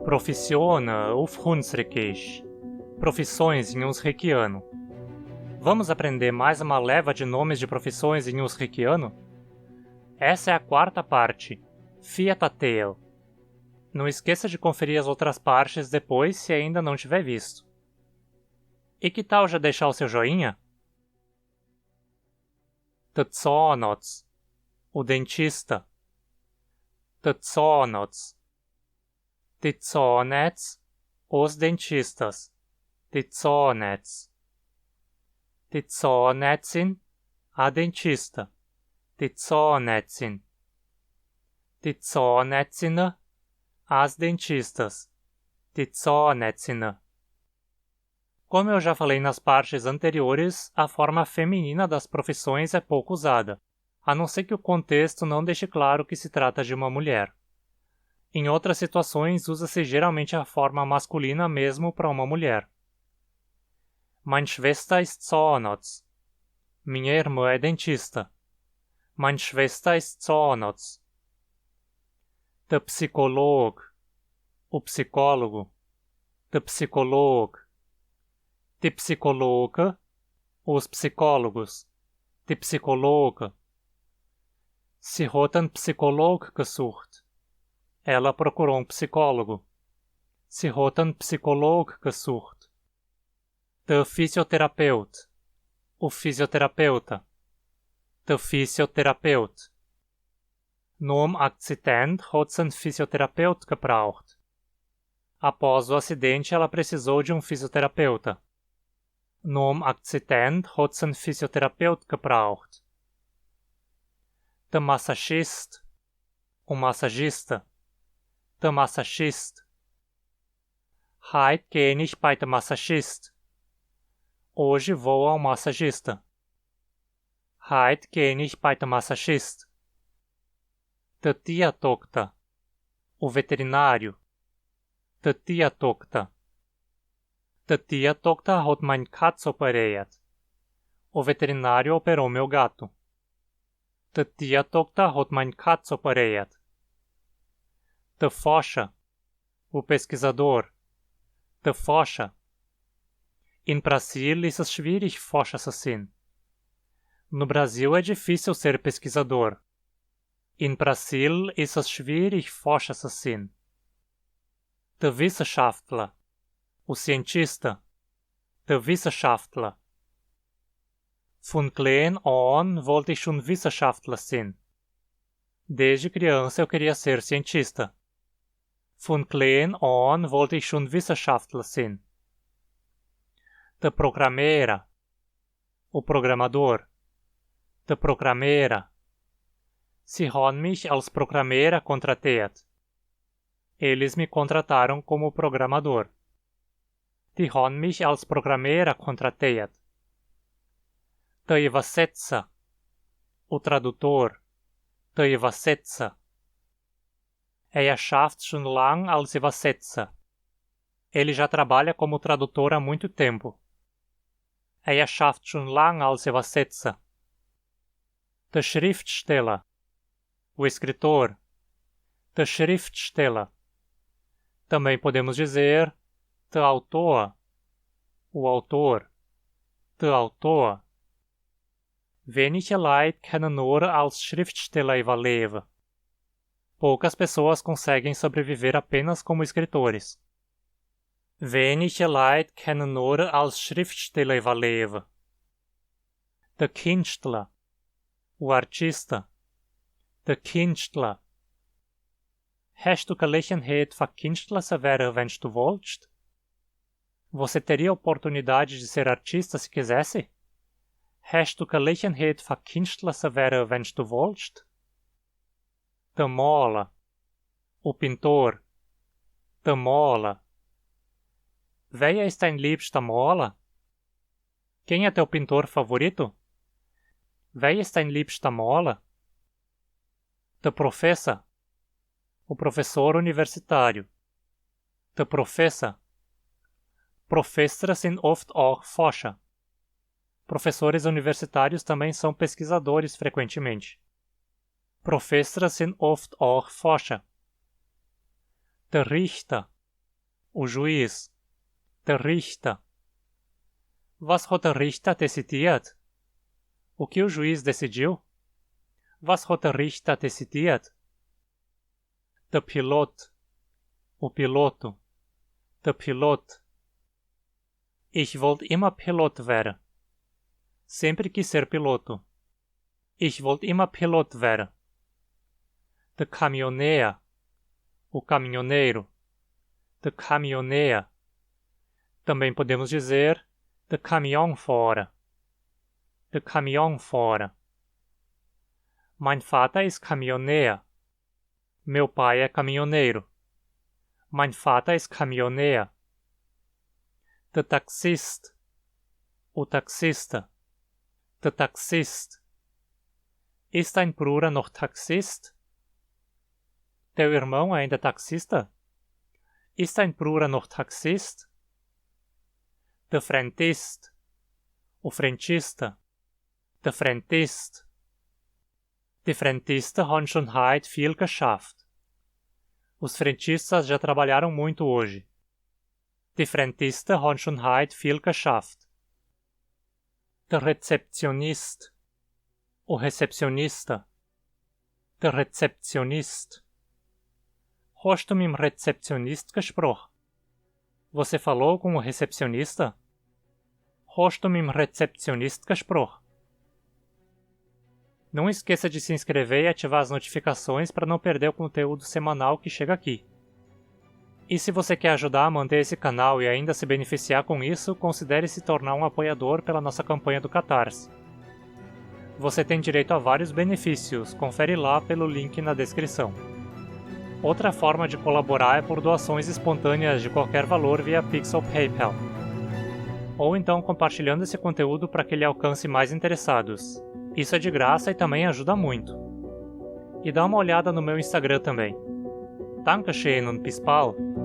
Professiona auf Hunsrückisch. Profissões em Hunsrückiano. Vamos aprender mais uma leva de nomes de profissões em Hunsrückiano? Essa é a quarta parte, Fiatatel. Não esqueça de conferir as outras partes depois se ainda não tiver visto. E que tal já deixar o seu joinha? Tzonots, o dentista. Tzonots. Tzonets, os dentistas. Tzonets. Tzonetsin, a dentista. Tzonetsin. Tzonetsina, as dentistas. Tzonetsina. Como eu já falei nas partes anteriores, a forma feminina das profissões é pouco usada, a não ser que o contexto não deixe claro que se trata de uma mulher. Em outras situações, usa-se geralmente a forma masculina mesmo para uma mulher. Meine Schwester ist Zahnarzt. Minha irmã é dentista. Meine Schwester ist Zahnarzt. Der Psycholog. O psicólogo. Der Psycholog. Die Psychologe. Os psicólogos. Die Psychologe. Sie hat einen Psycholog gesucht. Ela procurou um psicólogo. Sie hat einen Psycholog gesucht. Der Physiotherapeut. O fisioterapeuta. Der Physiotherapeut. Num Accident hat sie einen Physiotherapeut gebraucht. Após o acidente, ela precisou de um fisioterapeuta. Num Accident hat sie einen Physiotherapeut gebraucht. Der Massagist. O massagista. Der Massagist. Heute gehe ich bei der Massagist. Hoje vou ao massagista. Heute gehe ich bei der Massagist. Der Tiertochter. O veterinário. Der Tiertochter. Der Tiertochter hat mein Katz operiert. O veterinário operou meu gato. Der Tiertochter hat mein Katz operiert. Der Forscher. O pesquisador. Der Forscher. In Brasil ist es schwierig, Forscher zu sein. No Brasil é difícil ser pesquisador. In Brasil ist es schwierig, Forscher zu sein. Der Wissenschaftler. O cientista. Der Wissenschaftler. Von klein an wollte ich schon Wissenschaftler sein. Desde criança eu queria ser cientista. Von klein an wollte ich schon Wissenschaftler sein. Der Programmierer. O programador. Der Programmierer. Sie haben mich als Programmierer contratiert. Eles me contrataram como programador. Die haben mich als Programmierer contratiert. Der Übersetzer. O tradutor. Der Übersetzer. Er schafft schon lang als Übersetzer. Ele já trabalha como tradutor há muito tempo. Er schafft schon lang als Übersetzer. Der Schriftsteller. O escritor. Der Schriftsteller. Também podemos dizer der Autor. O autor. Der Autor. Wenige Leute können nur als Schriftsteller überleben. Poucas pessoas conseguem sobreviver apenas como escritores. Wenige Leute können nur als Schriftsteller überleben. Der Künstler. O artista. Der Künstler. Hast du Gelegenheit für Künstler zu werden, wenn du willst? Você teria a oportunidade de ser artista se quisesse? Hast du Gelegenheit für Künstler zu werden, wenn du willst? Der Maler. O pintor. Der Maler. Wer ist dein liebster Maler? Quem é teu pintor favorito? Wer ist dein liebster Maler? Der Professor. O professor universitário. Der Professor. Professore sind oft auch Forscher. Professores universitários também são pesquisadores frequentemente. Professore sind oft auch Forscher. Der Richter. O juiz. Der Richter. Was hat der Richter decidiert? O que o juiz decidiu? Was hat der Richter decidiert? Der Pilot. O piloto. Der Pilot. Ich wollte immer Pilot werden. Sempre quis ser piloto. Ich wollte immer Pilot werden. Der Caminhoneiro. O caminhoneiro. Der Caminhoneiro. Também podemos dizer der Caminhonfahrer. Der Caminhonfahrer. Mein Vater ist Caminhoneiro. Meu pai é caminhoneiro. Mein Vater ist Caminhoneiro. Der Taxist. O taxista. Der Taxist. Ist dein Bruder noch Taxist? Teu irmão ainda é taxista? Ist dein Bruder noch Taxist? Der Frentist. O frentista. Der Frentist. Die Frentisten haben schon heute viel geschafft. Os frentistas já trabalharam muito hoje. Die Frentisten haben schon heute viel geschafft. Der Rezeptionist. O recepcionista. Der Rezeptionist. Hast du mit dem Rezeptionist gesprochen? Você falou com o recepcionista? Hast du mit dem Rezeptionist gesprochen? Não esqueça de se inscrever e ativar as notificações para não perder o conteúdo semanal que chega aqui. E se você quer ajudar a manter esse canal e ainda se beneficiar com isso, considere se tornar um apoiador pela nossa campanha do Catarse. Você tem direito a vários benefícios, confere lá pelo link na descrição. Outra forma de colaborar é por doações espontâneas de qualquer valor via Pix ou PayPal. Ou então compartilhando esse conteúdo para que ele alcance mais interessados. Isso é de graça e também ajuda muito. E dá uma olhada no meu Instagram também. Dankeschön und bis bald!